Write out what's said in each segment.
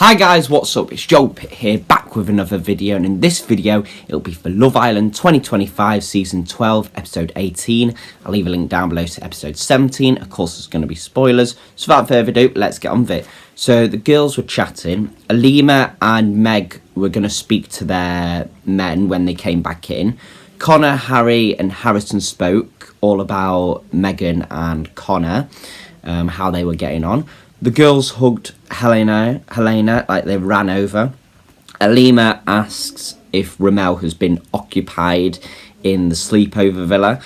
Hi guys, what's up? It's Joe Pitt here, back with another video, and in this video it'll be for Love Island 2025 Season 12, Episode 18. I'll leave a link down below to Episode 17. Of course there's going to be spoilers, so without further ado, let's get on with it. So the girls were chatting. Alima and Meg were going to speak to their men when they came back in. Connor, Harry and Harrison spoke all about Megan and Connor, how they were getting on. The girls hugged Helena like they ran over. Alima asks if Ramel has been occupied in the sleepover villa.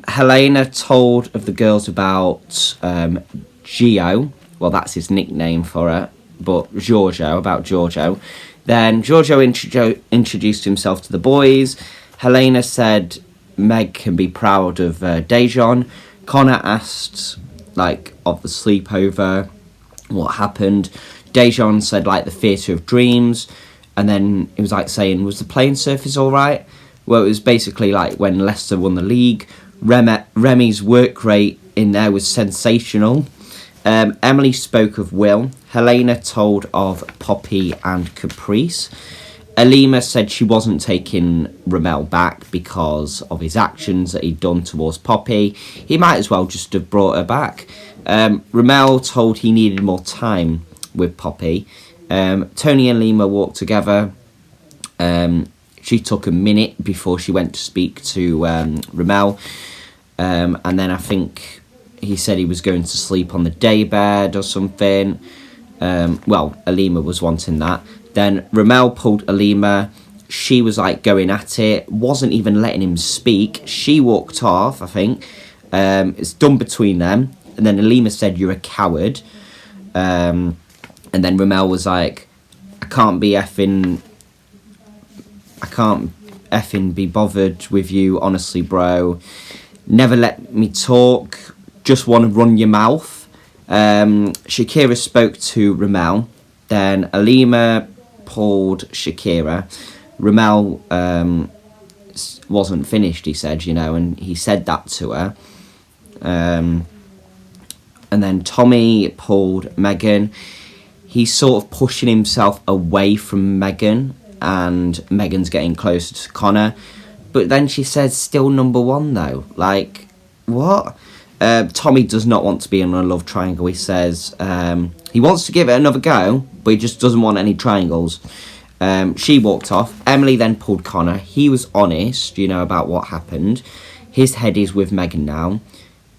Helena told of the girls about Gio. Well, that's his nickname for her, but Giorgio. Then Giorgio introduced himself to the boys. Helena said Meg can be proud of Dejan. Connor asked of the sleepover, what happened. Dejan said the theatre of dreams, and then it was saying, was the playing surface all right? Well, it was basically when Leicester won the league. Remy's work rate in there was sensational. Emily spoke of Will. Helena told of Poppy and Caprice. Alima said she wasn't taking Ramel back because of his actions that he'd done towards Poppy. He might as well just have brought her back. Ramel told he needed more time with Poppy. Tony and Lima walked together. She took a minute before she went to speak to Ramel. And then I think he said he was going to sleep on the daybed or something. Alima was wanting that. Then Ramel pulled Alima. She was going at it, wasn't even letting him speak. She walked off, I think. It's done between them. And then Alima said, "You're a coward." And then Ramel was like, I can't effing be bothered with you, honestly, bro. Never let me talk. Just want to run your mouth. Shakira spoke to Ramel. Then Alima pulled Shakira. Ramel wasn't finished, he said, and he said that to her. And then Tommy pulled Megan. He's sort of pushing himself away from Megan, and Megan's getting closer to Connor. But then she says, still number one, though. What? Tommy does not want to be in a love triangle. He says he wants to give it another go, but he just doesn't want any triangles. She walked off. Emily then pulled Connor. He was honest, about what happened. His head is with Megan now.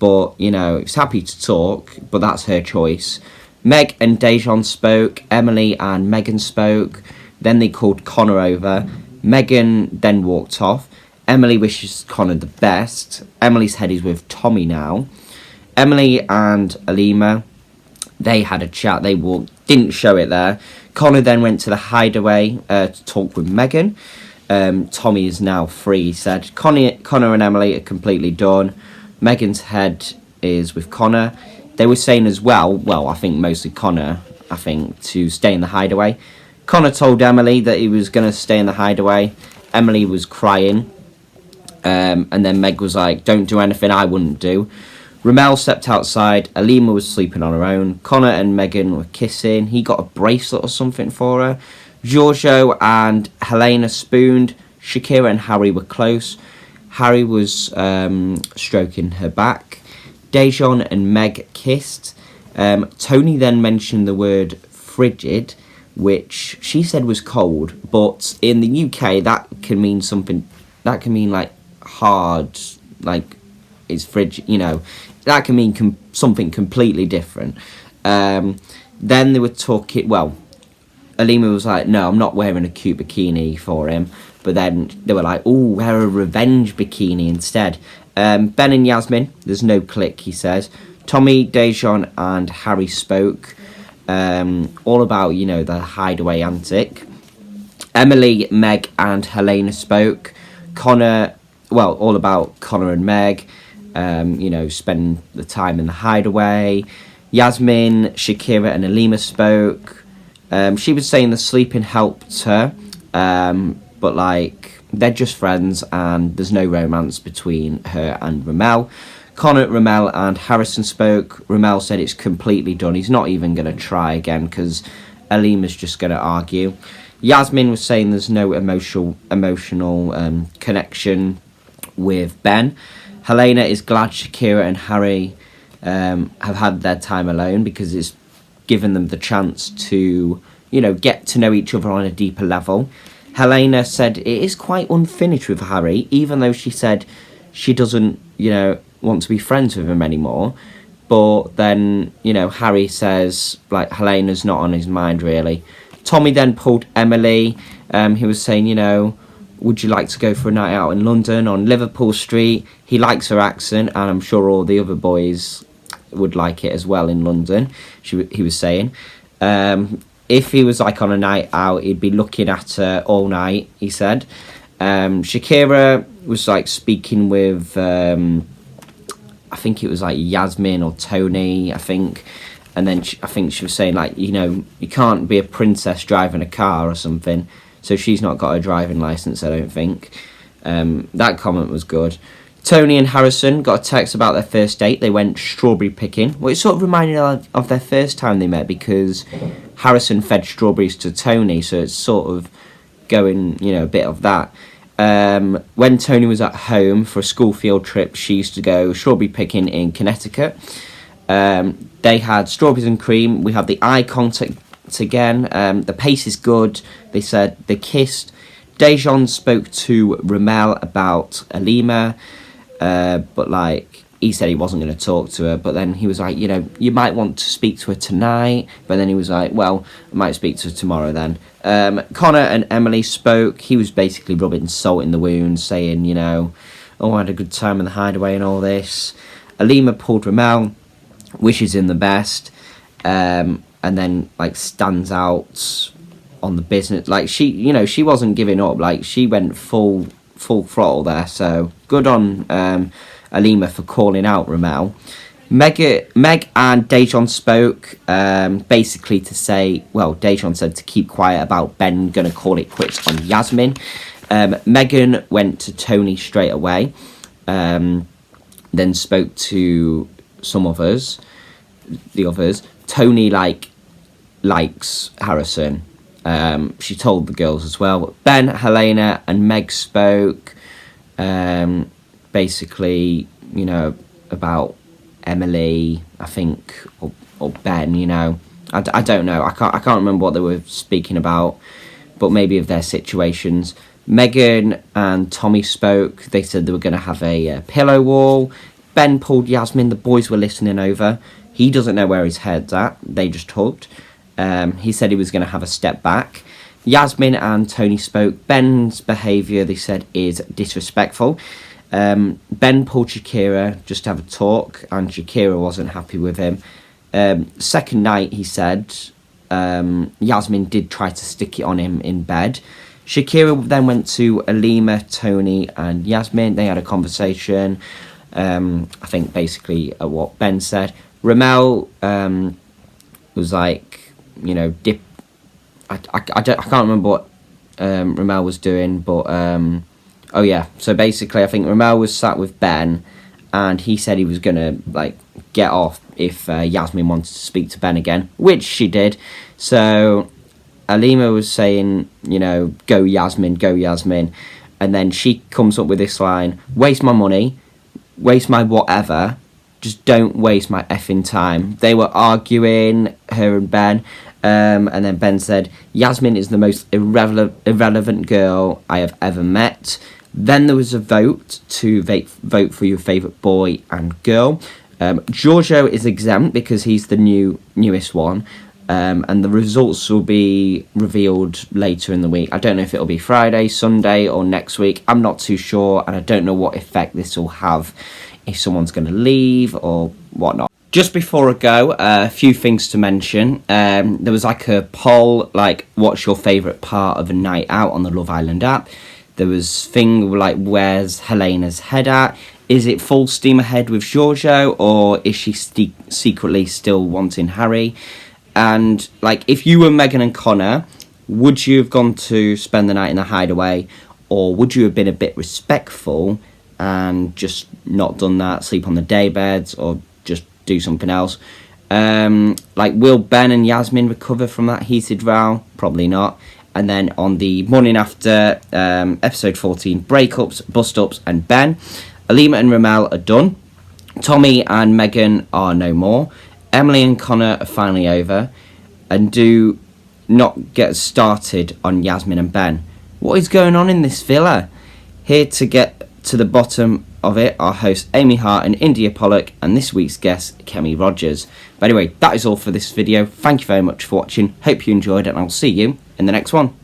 But, he's happy to talk, but that's her choice. Meg and Dejan spoke. Emily and Megan spoke. Then they called Connor over. Megan then walked off. Emily wishes Connor the best. Emily's head is with Tommy now. Emily and Alima, they had a chat. They didn't show it there. Connor then went to the hideaway to talk with Megan. Tommy is now free, he said. Connor and Emily are completely done. Megan's head is with Connor. They were saying as well, I think mostly Connor, to stay in the hideaway. Connor told Emily that he was going to stay in the hideaway. Emily was crying. And then Meg was like, don't do anything I wouldn't do. Ramel stepped outside. Alima was sleeping on her own. Connor and Megan were kissing. He got a bracelet or something for her. Giorgio and Helena spooned. Shakira and Harry were close. Harry was stroking her back. Dejan and Meg kissed. Tony then mentioned the word frigid, which she said was cold, but in the UK that can mean something. That can mean hard, it's frigid. That can mean something completely different. Then they were talking. Alima was like, "No, I'm not wearing a cute bikini for him." But then they were like, "Oh, wear a revenge bikini instead." Ben and Yasmin, there's no click, he says. Tommy, Dejan and Harry spoke all about, the hideaway antic. Emily, Meg and Helena spoke. All about Connor and Meg, spending the time in the hideaway. Yasmin, Shakira and Alima spoke. She was saying the sleeping helped her, but they're just friends and there's no romance between her and Ramel. Connor, Ramel and Harrison spoke. Ramel said it's completely done. He's not even going to try again because Alima's just going to argue. Yasmin was saying there's no emotional connection with Ben. Helena is glad Shakira and Harry have had their time alone because it's given them the chance to, get to know each other on a deeper level. Helena said it is quite unfinished with Harry, even though she said she doesn't, want to be friends with him anymore. But then, Harry says, like, Helena's not on his mind, really. Tommy then pulled Emily. He was saying, would you like to go for a night out in London on Liverpool Street? He likes her accent, and I'm sure all the other boys would like it as well in London, he was saying. If he was, like, on a night out, he'd be looking at her all night, he said. Shakira was, like, speaking with, I think it was, like, Yasmin or Tony, I think. And then I think she was saying, like, you can't be a princess driving a car or something. So she's not got a driving licence, I don't think. That comment was good. Tony and Harrison got a text about their first date. They went strawberry picking. Well, it sort of reminded of their first time they met because Harrison fed strawberries to Tony. So it's sort of going, a bit of that. When Tony was at home for a school field trip, she used to go strawberry picking in Connecticut. They had strawberries and cream. We had the eye contact again. The pace is good. They said they kissed. Dejan spoke to Ramel about Alima, but like he said he wasn't going to talk to her. But then he was like, you might want to speak to her tonight. But then he was like, well, I might speak to her tomorrow then. Connor and Emily spoke. He was basically rubbing salt in the wound, saying, I had a good time in the hideaway and all this. Alima pulled Ramel, wishes him the best, and then like stands out on the business. Like she wasn't giving up. Like she went full throttle there. So good on Alima for calling out Ramel. Meg and Dejan spoke basically to say, well, Dejan said to keep quiet about Ben going to call it quits on Yasmin. Megan went to Tony straight away, then spoke to the others. Tony likes Harrison. She told the girls as well. Ben, Helena, and Meg spoke basically, about Emily, I think, or Ben. I don't know. I can't remember what they were speaking about, but maybe of their situations. Megan and Tommy spoke. They said they were going to have a pillow wall. Ben pulled Yasmin. The boys were listening over. He doesn't know where his head's at. They just talked. He said he was going to have a step back. Yasmin and Tony spoke. Ben's behaviour, they said, is disrespectful. Ben pulled Shakira just to have a talk, and Shakira wasn't happy with him. Second night, he said, Yasmin did try to stick it on him in bed. Shakira then went to Alima, Tony, and Yasmin. They had a conversation. I think basically what Ben said. Ramel was like, dip. I can't remember what Ramel was doing, but oh yeah. So basically, I think Ramel was sat with Ben, and he said he was gonna get off if Yasmin wanted to speak to Ben again, which she did. So Alima was saying, go Yasmin, and then she comes up with this line: waste my money, waste my whatever, just don't waste my effing time. They were arguing, her and Ben, and then Ben said, Yasmin is the most irrelevant girl I have ever met. Then there was a vote to vote for your favourite boy and girl. Giorgio is exempt because he's the newest one, and the results will be revealed later in the week. I don't know if it'll be Friday, Sunday, or next week. I'm not too sure, and I don't know what effect this will have, if someone's going to leave or whatnot. Just before I go, a few things to mention. There was a poll, what's your favourite part of a night out on the Love Island app. There was thing where's Helena's head at? Is it full steam ahead with Giorgio, or is she secretly still wanting Harry? And if you were Megan and Connor, would you have gone to spend the night in the hideaway, or would you have been a bit respectful and just not done that, sleep on the day beds, or just do something else? Like, will Ben and Yasmin recover from that heated row? Probably not. And then on the morning after, episode 14, breakups, bust-ups, and Ben, Alima and Ramel are done. Tommy and Megan are no more. Emily and Connor are finally over. And do not get started on Yasmin and Ben. What is going on in this villa? Here to get to the bottom of it are hosts Amy Hart and India Pollock, and this week's guest, Kemi Rogers. But anyway, that is all for this video. Thank you very much for watching. Hope you enjoyed it, and I'll see you in the next one.